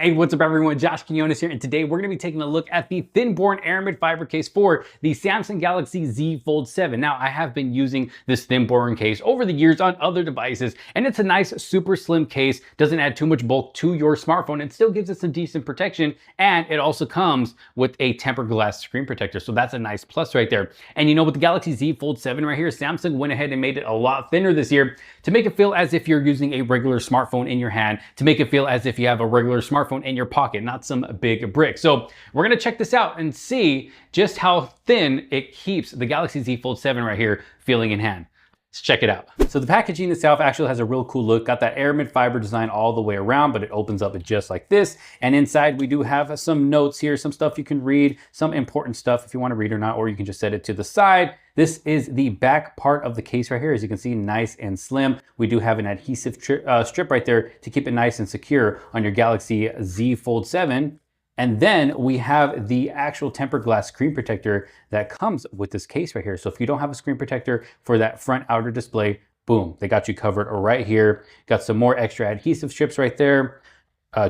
Hey, what's up everyone? Josh Quinones here, and today we're going to be taking a look at the THINBORNE Aramid fiber case for the Samsung Galaxy Z Fold 7. Now, I have been using this THINBORNE case over the years on other devices, and it's a nice, super slim case, doesn't add too much bulk to your smartphone, and still gives it some decent protection, and it also comes with a tempered glass screen protector, so that's a nice plus right there. And you know, with the Galaxy Z Fold 7 right here, Samsung went ahead and made it a lot thinner this year to make it feel as if you're using a regular smartphone in your hand, to make it feel as if you have a regular smartphone in your pocket, not some big brick. So we're gonna check this out and see just how thin it keeps the Galaxy Z Fold 7 right here feeling in hand. Let's check it out. So the packaging itself actually has a real cool look. Got that Aramid fiber design all the way around, but it opens up just like this. And inside we do have some notes here, some stuff you can read, some important stuff if you want to read or not, or you can just set it to the side. This is the back part of the case right here. As you can see, nice and slim. We do have an adhesive strip right there to keep it nice and secure on your Galaxy Z Fold 7. And then we have the actual tempered glass screen protector that comes with this case right here. So if you don't have a screen protector for that front outer display, boom, they got you covered right here. Got some more extra adhesive strips right there.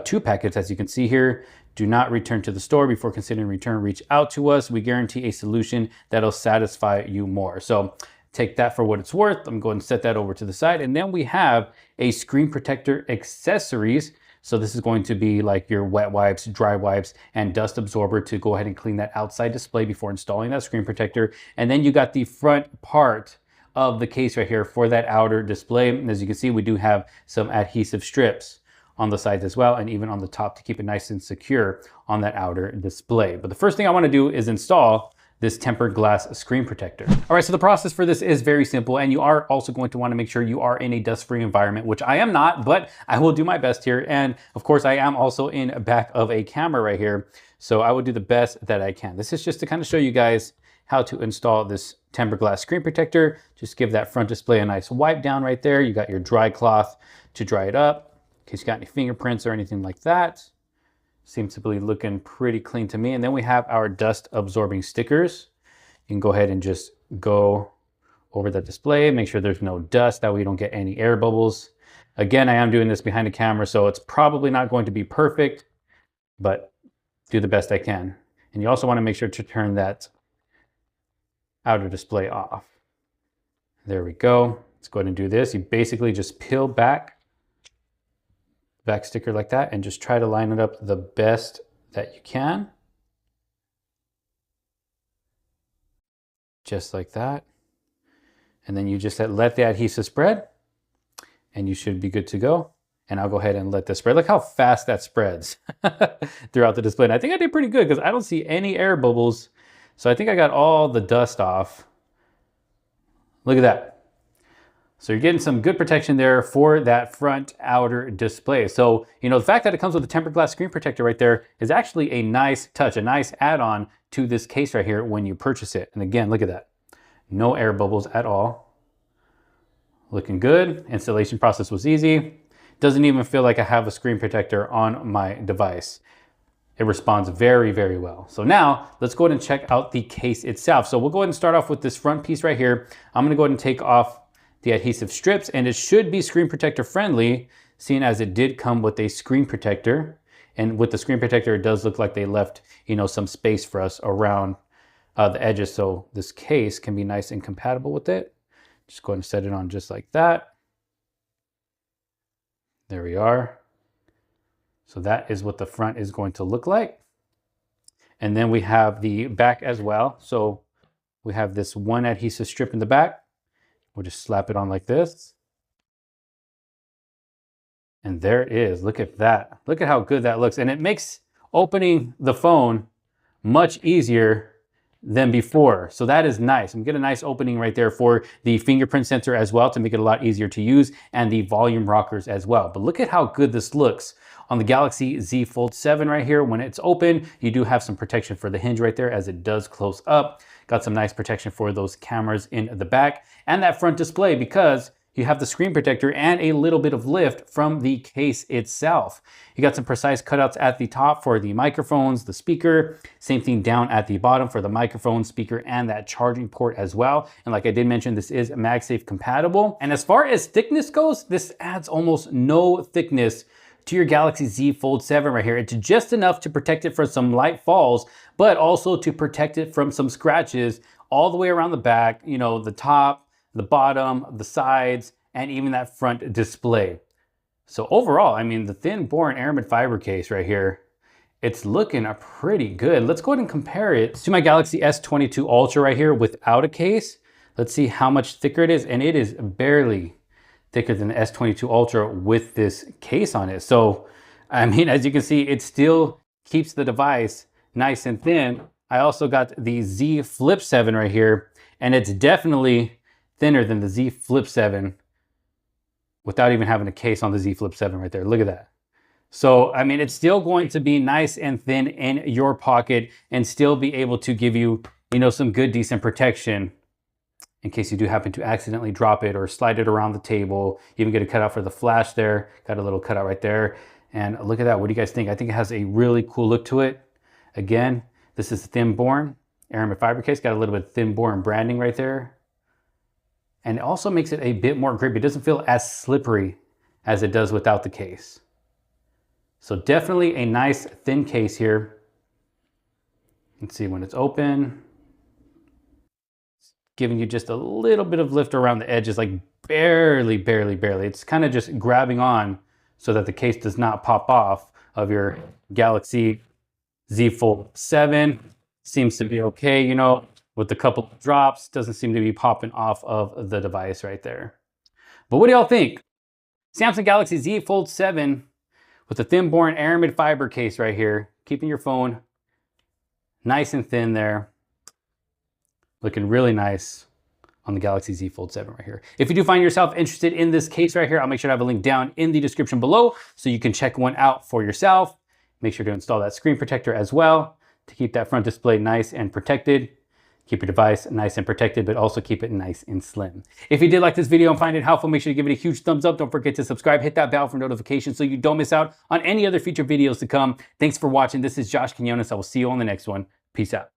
2 packets, as you can see here. Do not return to the store. Before considering return, reach out to us. We guarantee a solution that'll satisfy you more. So take that for what it's worth. I'm going to set that over to the side. And then we have a screen protector accessories. So this is going to be like your wet wipes, dry wipes, and dust absorber to go ahead and clean that outside display before installing that screen protector. And then you got the front part of the case right here for that outer display. And as you can see, we do have some adhesive strips on the sides as well, and even on the top to keep it nice and secure on that outer display. But the first thing I want to do is install this tempered glass screen protector. All right, so the process for this is very simple, and you are also going to want to make sure you are in a dust-free environment, which I am not, but I will do my best here. And of course, I am also in back of a camera right here, so I will do the best that I can. This is just to kind of show you guys how to install this tempered glass screen protector. Just give that front display a nice wipe down right there. You got your dry cloth to dry it up, in case you got any fingerprints or anything like that. Seems to be looking pretty clean to me. And then we have our dust absorbing stickers. You can go ahead and just go over the display, make sure there's no dust, that way you don't get any air bubbles. Again, I am doing this behind the camera, so it's probably not going to be perfect, but do the best I can. And you also want to make sure to turn that outer display off. There we go. Let's go ahead and do this. You basically just peel back sticker like that and just try to line it up the best that you can. Just like that. And then you just let the adhesive spread and you should be good to go. And I'll go ahead and let this spread. Look how fast that spreads throughout the display. And I think I did pretty good because I don't see any air bubbles. So I think I got all the dust off. Look at that. So you're getting some good protection there for that front outer display. So, you know, the fact that it comes with a tempered glass screen protector right there is actually a nice touch, a nice add-on to this case right here when you purchase it. And again, look at that. No air bubbles at all. Looking good. Installation process was easy. Doesn't even feel like I have a screen protector on my device. It responds very, very well. So now let's go ahead and check out the case itself. So we'll go ahead and start off with this front piece right here. I'm gonna go ahead and take off the adhesive strips, and it should be screen protector friendly, seeing as it did come with a screen protector. And with the screen protector, it does look like they left, you know, some space for us around the edges, so this case can be nice and compatible with it. Just go ahead and set it on just like that. There we are. So that is what the front is going to look like. And then we have the back as well. So we have this one adhesive strip in the back. We'll just slap it on like this. And there it is. Look at that. Look at how good that looks. And it makes opening the phone much easier than before. So that is nice. I'm getting a nice opening right there for the fingerprint sensor as well to make it a lot easier to use, and the volume rockers as well. But look at how good this looks on the Galaxy Z Fold 7 right here. When it's open, you do have some protection for the hinge right there as it does close up. Got some nice protection for those cameras in the back and that front display, because you have the screen protector and a little bit of lift from the case itself. You got some precise cutouts at the top for the microphones, the speaker, same thing down at the bottom for the microphone, speaker, and that charging port as well. And like I did mention, this is MagSafe compatible. And as far as thickness goes, this adds almost no thickness to your Galaxy Z Fold 7 right here. It's just enough to protect it from some light falls, but also to protect it from some scratches all the way around the back, you know, the top, the bottom, the sides, and even that front display. So overall, I mean, the THINBORNE Aramid fiber case right here, it's looking pretty good. Let's go ahead and compare it to my Galaxy S22 Ultra right here without a case. Let's see how much thicker it is, and it is barely thicker than the S22 Ultra with this case on it. So, I mean, as you can see, it still keeps the device nice and thin. I also got the Z Flip 7 right here, and it's definitely thinner than the Z Flip 7 without even having a case on the Z Flip 7 right there. Look at that. So, I mean, it's still going to be nice and thin in your pocket and still be able to give you, you know, some good, decent protection in case you do happen to accidentally drop it or slide it around the table. You even get a cutout for the flash there. Got a little cutout right there. And look at that. What do you guys think? I think it has a really cool look to it. Again, this is the THINBORNE Aramid fiber case. Got a little bit of THINBORNE branding right there. And it also makes it a bit more grippy. It doesn't feel as slippery as it does without the case. So definitely a nice thin case here. Let's see when it's open. It's giving you just a little bit of lift around the edges, like barely. It's kind of just grabbing on so that the case does not pop off of your Galaxy Z Fold 7. Seems to be okay, you know, with a couple of drops. Doesn't seem to be popping off of the device right there. But what do y'all think? Samsung Galaxy Z Fold 7 with the THINBORNE Aramid fiber case right here, keeping your phone nice and thin there. Looking really nice on the Galaxy Z Fold 7 right here. If you do find yourself interested in this case right here, I'll make sure to have a link down in the description below so you can check one out for yourself. Make sure to install that screen protector as well to keep that front display nice and protected. Keep your device nice and protected, but also keep it nice and slim. If you did like this video and find it helpful, make sure to give it a huge thumbs up. Don't forget to subscribe, hit that bell for notifications so you don't miss out on any other future videos to come. Thanks for watching. This is Josh Quinones. I will see you on the next one. Peace out.